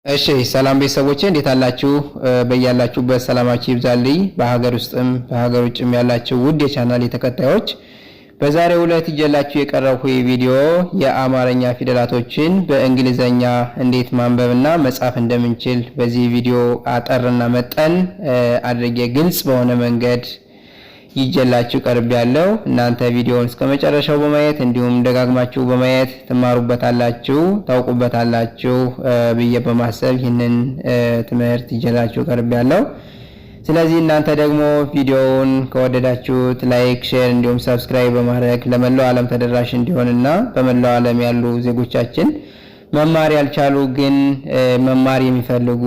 እሺ ሰላም ቤተሰቦቼ እንዴት አላችሁ? በእያላችሁበት ሰላማችሁ ይብዛልኝ። በሀገር ውስጥም በሀገር ውጭም ያላችሁ ውድ የቻናሌ ተከታዮች በዛሬው ዕለት ይዤላችሁ የቀረብኩ ቪዲዮ የአማርኛ ፊደላቶችን በእንግሊዘኛ እንዴት ማንበብና መጻፍ እንደምንችል በዚህ ቪዲዮ አጠርና መጠን አድርጌ ግልጽ በሆነ መንገድ ይዤላችሁ ቀርቤያለሁ። እናንተ ቪዲዮውን እስከመጨረሻው በማየት እንዲሁም ደጋግማችሁ በማየት ትማሩበታላችሁ፣ ታውቁበታላችሁ ብዬ በማሰብ ይህንን ትምህርት ይዤላችሁ ቀርቤያለሁ። ስለዚህ እናንተ ደግሞ ቪዲዮውን ከወደዳችሁት ላይክ፣ ሼር እንዲሁም ሰብስክራይብ በማድረግ ለመላው ዓለም ተደራሽ እንዲሆንና በመላው ዓለም ያሉ ዜጎቻችን መማር ያልቻሉ ግን መማር የሚፈልጉ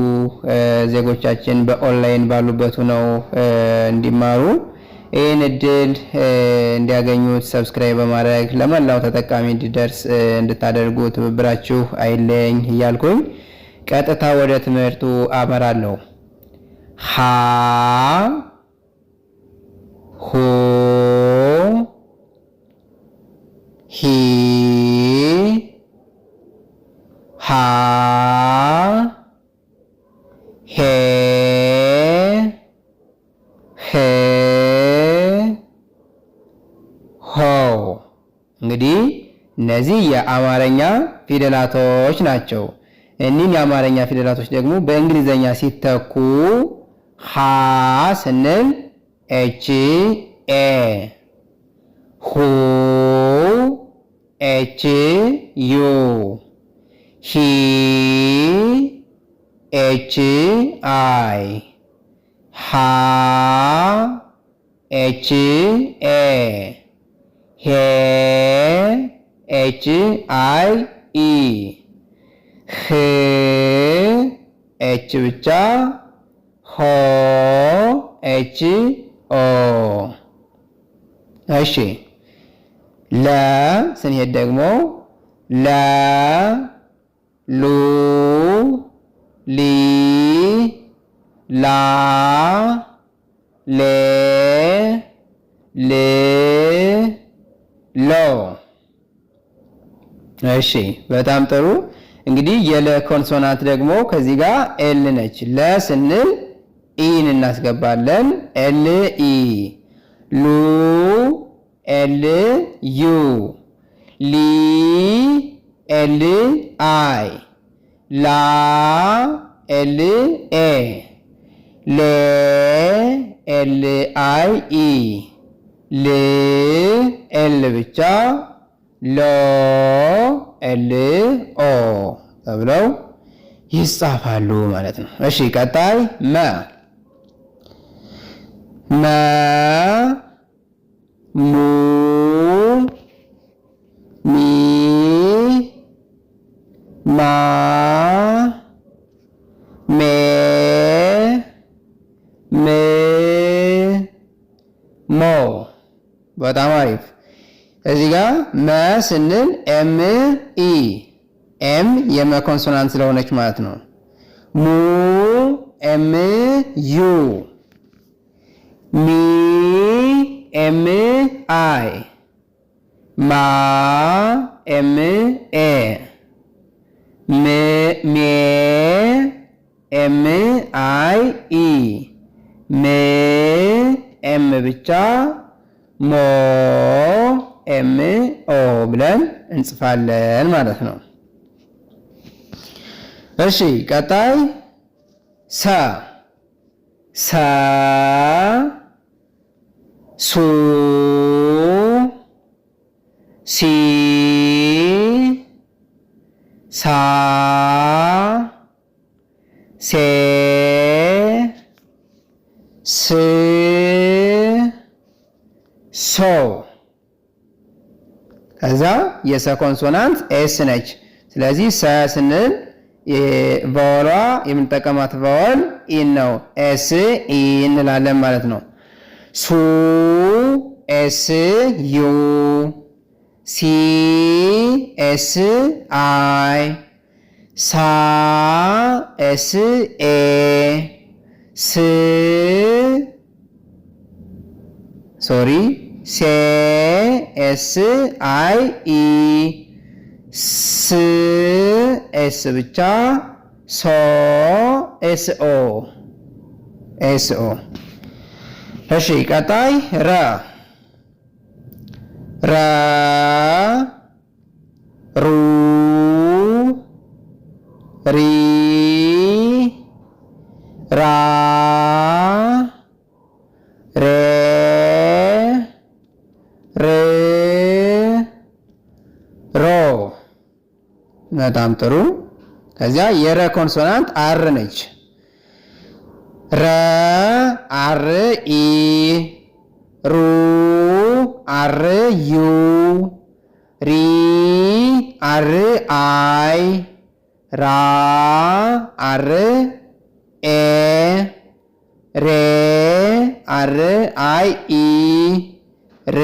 ዜጎቻችን በኦንላይን ባሉበት ነው እንዲማሩ ይህን እድል እንዲያገኙት ሰብስክራይብ በማድረግ ለመላው ተጠቃሚ እንዲደርስ እንድታደርጉ ትብብራችሁ አይለኝ እያልኩኝ ቀጥታ ወደ ትምህርቱ አመራለሁ። ሀ ሁ ሂ ሃ ሄ እንግዲህ እነዚህ የአማርኛ ፊደላቶች ናቸው። እኒህን የአማርኛ ፊደላቶች ደግሞ በእንግሊዘኛ ሲተኩ ሀ ስንል ኤች ኤ፣ ሁ ኤች ዩ፣ ሂ ኤች አይ፣ ሃ ኤች ኤ፣ ሄ ኤች አይ ኢ፣ ህ ኤች ብቻ፣ ሆ ኤች ኦ። እሺ ለ ስንሄድ ደግሞ ለ ሉ ሊ ላ ሌ ል ሎ። እሺ በጣም ጥሩ። እንግዲህ የለ ኮንሶናንት ደግሞ ከዚህ ጋር ኤል ነች። ለ ስንል ኢን እናስገባለን። ኤል ኢ፣ ሉ ኤል ዩ፣ ሊ ኤል አይ፣ ላ ኤል ኤ፣ ሌ ኤል አይ ኢ፣ ል ኤል ብቻ፣ ሎ ኤል ኦ ተብለው ይጻፋሉ ማለት ነው። እሺ ቀጣይ መ መ ሙ ሚ ማ ሜ ም ሞ። በጣም አሪፍ። እዚህ ጋር መ ስንል ኤም ኢ፣ ኤም የመ ኮንሶናንት ስለሆነች ማለት ነው። ሙ ኤም ዩ፣ ሚ ኤም አይ፣ ማ ኤም ኤ፣ ሜ ኤም አይ ኢ፣ ሜ ኤም ብቻ፣ ሞ ኤም ኦ ብለን እንጽፋለን ማለት ነው። እሺ ቀጣይ ሰ ሰ ሱ ሲ ሳ ሴ ስ ሶ። ከዛ የሰ ኮንሶናንት ኤስ ነች። ስለዚህ ሰ ስንል ቫወሏ የምንጠቀማት ቫወል ኢን ነው። ኤስ ኢ እንላለን ማለት ነው። ሱ ኤስ ዩ፣ ሲ ኤስ አይ፣ ሳ ኤስ ኤ፣ ስ ሶሪ ሴ ኤስ አይ ኢ፣ ስ ኤስ ብቻ ሶ ኤስኦ ኤስኦ። እሺ ቀጣይ ረ ረ ሩ ሪ ራ ሬ ር ሮ። በጣም ጥሩ። ከዚያ የረ ኮንሶናንት አር ነች። ረ አር ኢ ሩ አር ዩ ሪ አር አይ ራ አር ኤ ሬ አር አይ ኢ ር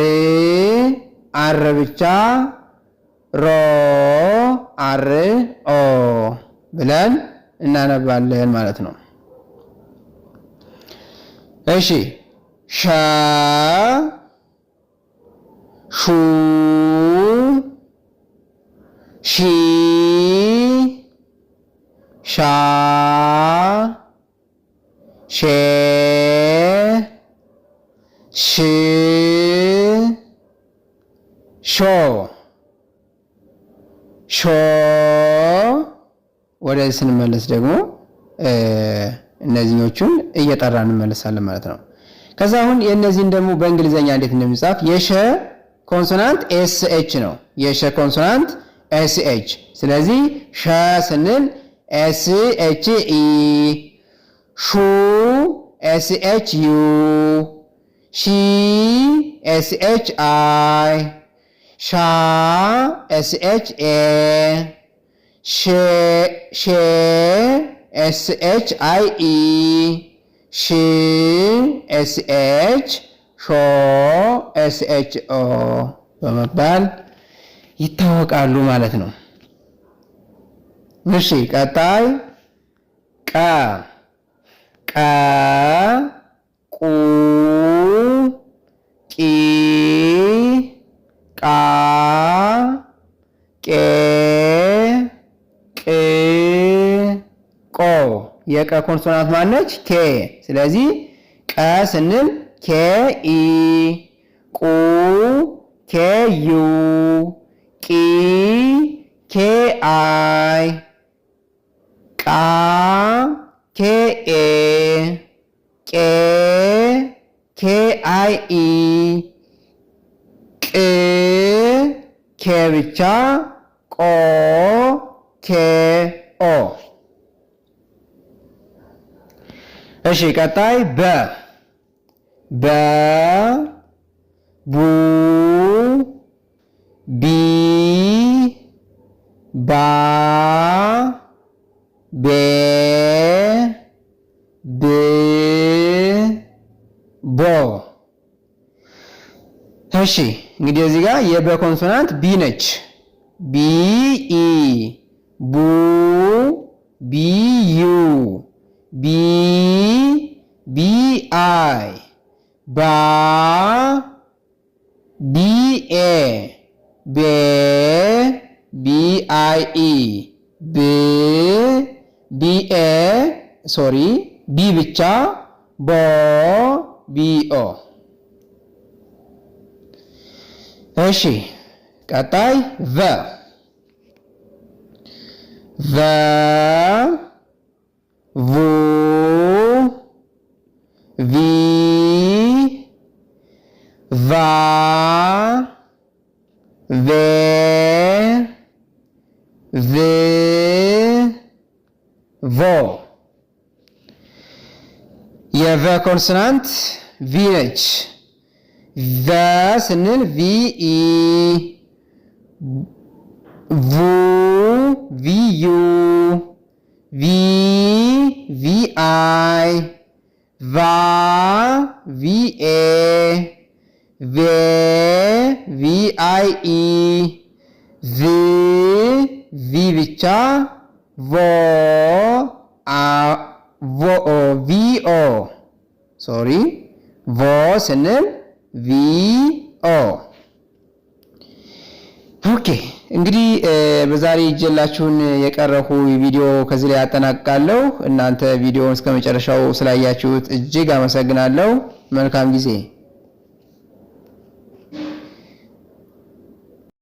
አር ብቻ ሮ አር ኦ ብለን እናነባለን ማለት ነው። እሺ ሸ ሹ ሺ ሻ ሼ ሽ ሾ ሾ። ወደዚህ ስንመለስ ደግሞ እነዚህኞቹን እየጠራ እንመለሳለን ማለት ነው። ከዛ አሁን የእነዚህን ደግሞ በእንግሊዘኛ እንዴት እንደሚጻፍ የሸ ኮንሶናንት ኤስ ኤች ነው። የሸ ኮንሶናንት ኤስ ኤች። ስለዚህ ሸ ስንል ኤስ ኤች ኢ፣ ሹ ኤስ ኤች ዩ፣ ሺ ኤስ ኤች አይ፣ ሻ ኤስ ኤች ኤ፣ ሼ ኤስ ኤች አይ ኢ፣ ሽ ኤስ ኤች፣ ሾ ኤስ ኤች ኦ በመባል ይታወቃሉ ማለት ነው። እሺ ቀጣይ ቀ ቀ ቁ ቂ ቃ ቄ ቅ ቆ። የቀ ኮንሶናንት ማነች? ኬ። ስለዚህ ቀ ስንል ኬ ኢ፣ ቁ ኬ ዩ፣ ቂ ኬ አይ፣ ቃ ኬ ኤ፣ ቄ ኬ አይ ኢ፣ ቅ ኬ ብቻ፣ ቆ ኬ ኦ። እሺ ቀጣይ በ በ ቡ ቢ ባ ቤ ብ ቦ። እሺ እንግዲህ እዚህ ጋር የበ ኮንሶናንት ቢ ነች። ቢ ኢ፣ ቡ ቢ ዩ፣ ቢ ቢ አይ፣ ባ ቢ ኤ፣ ቤ ቢ አይ ኢ፣ ብ ቢ ኤ ሶሪ ቢ ብቻ፣ ቦ ቢ ኦ። እሺ ቀጣይ ቨ ቨ ቡ ቪ ቫ ቬ ቭ ቮ። የቨ ኮንሶናንት ቪ ነች። ቨ ስንል ቪ ኢ፣ ቡ ቪ ዩ፣ ቪ ቪ አይ፣ ቫ ቪ ኤ፣ ቬ ቪ አይ ኢ፣ ቭ ቪ ብቻ፣ ቮ ቪ ኦ ሶሪ ቮ ስንል ቪ ኦ። ኦኬ እንግዲህ በዛሬ ይጀላችሁን የቀረሁ ቪዲዮ ከዚህ ላይ አጠናቅቃለሁ። እናንተ ቪዲዮውን እስከመጨረሻው ስላያችሁት እጅግ አመሰግናለሁ። መልካም ጊዜ